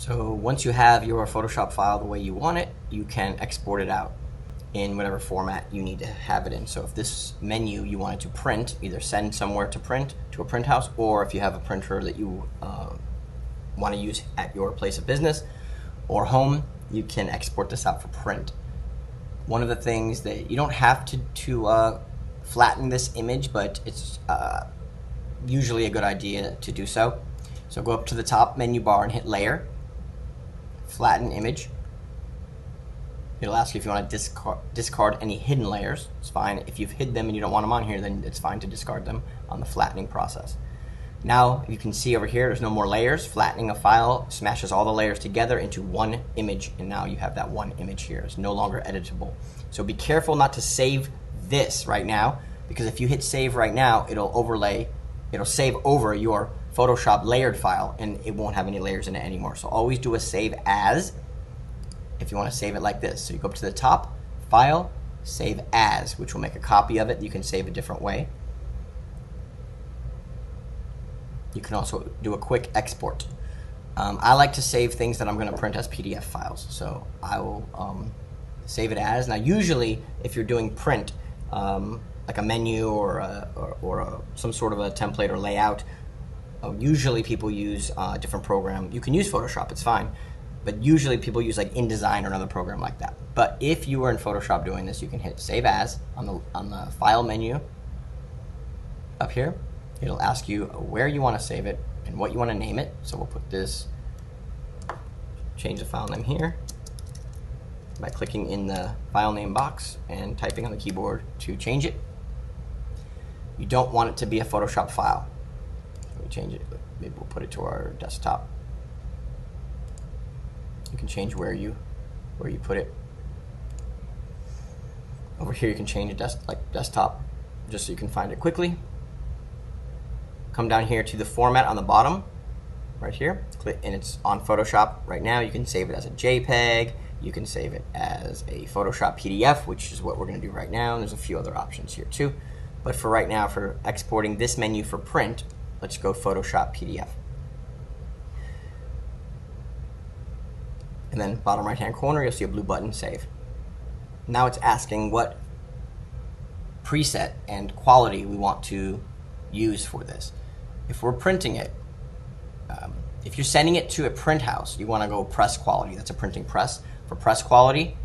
So once you have your Photoshop file the way you want it, you can export it out in whatever format you need to have it in. So if this menu you wanted to print, either send somewhere to print to a print house, or if you have a printer that you want to use at your place of business or home, you can export this out for print. One of the things that you don't have to flatten this image, but it's usually a good idea to do so. So go up to the top menu bar and hit Layer, Flatten Image. It'll ask you if you want to discard any hidden layers. It's fine. If you've hid them and you don't want them on here, then it's fine to discard them on the flattening process. Now you can see over here there's no more layers. Flattening a file smashes all the layers together into one image, and now you have that one image here. It's no longer editable. So be careful not to save this right now, because if you hit save right now, it'll save over your Photoshop layered file and it won't have any layers in it anymore. So always do a save as if you want to save it like this. So you go up to the top, File, Save As, which will make a copy of it. You can save a different way. You can also do a quick export. I like to save things that I'm going to print as PDF files. So I will save it as. Now usually if you're doing print, like a menu or some sort of a template or layout, usually people use a different program. You can use Photoshop, it's fine. But usually people use like InDesign or another program like that. But if you were in Photoshop doing this, you can hit Save As on the File menu up here. It'll ask you where you want to save it and what you want to name it. So we'll put this, change the file name here by clicking in the file name box and typing on the keyboard to change it. You don't want it to be a Photoshop file. Let me change it. Maybe we'll put it to our desktop. You can change where you put it. Over here you can change it like desktop, just so you can find it quickly. Come down here to the format on the bottom, right here, click, and it's on Photoshop right now. You can save it as a JPEG. You can save it as a Photoshop PDF, which is what we're going to do right now. And there's a few other options here too. But for right now, for exporting this menu for print, let's go Photoshop PDF. And then bottom right hand corner, you'll see a blue button, Save. Now it's asking what preset and quality we want to use for this. If we're printing it, if you're sending it to a print house, you want to go press quality. That's a printing press. For press quality,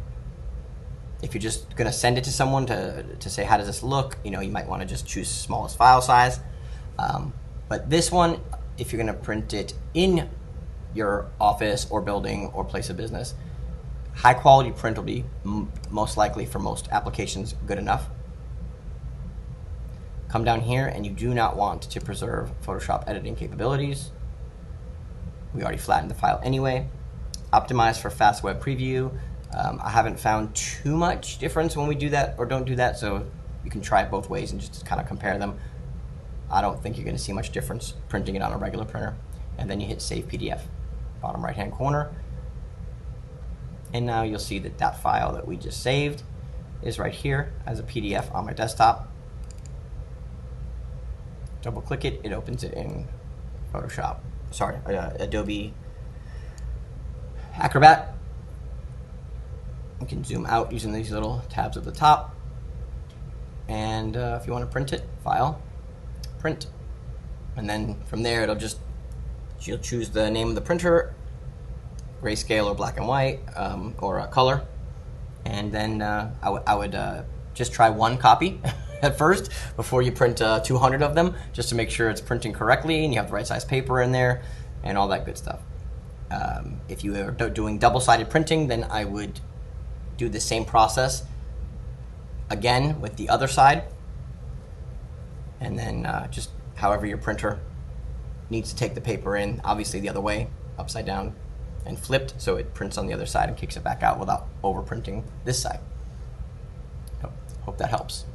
if you're just going to send it to someone to say, how does this look, you might want to just choose smallest file size. But this one, if you're going to print it in your office or building or place of business, high quality print will be most likely for most applications good enough. Come down here and you do not want to preserve Photoshop editing capabilities. We already flattened the file anyway. Optimize for fast web preview. I haven't found too much difference when we do that or don't do that, so you can try it both ways and just kind of compare them. I don't think you're going to see much difference printing it on a regular printer. And then you hit Save PDF, bottom right hand corner. And now you'll see that that file that we just saved is right here as a PDF on my desktop. Double click it, it opens it in Photoshop. Sorry, Adobe Acrobat. You can zoom out using these little tabs at the top. And if you want to print it, File, Print. And then from there, you'll choose the name of the printer, grayscale or black and white, or color. And then I would just try one copy at first before you print 200 of them, just to make sure it's printing correctly and you have the right size paper in there and all that good stuff. If you are doing double-sided printing, then I would do the same process again with the other side, and then just however your printer needs to take the paper in, obviously the other way, upside down and flipped, so it prints on the other side and kicks it back out without overprinting this side. Hope that helps.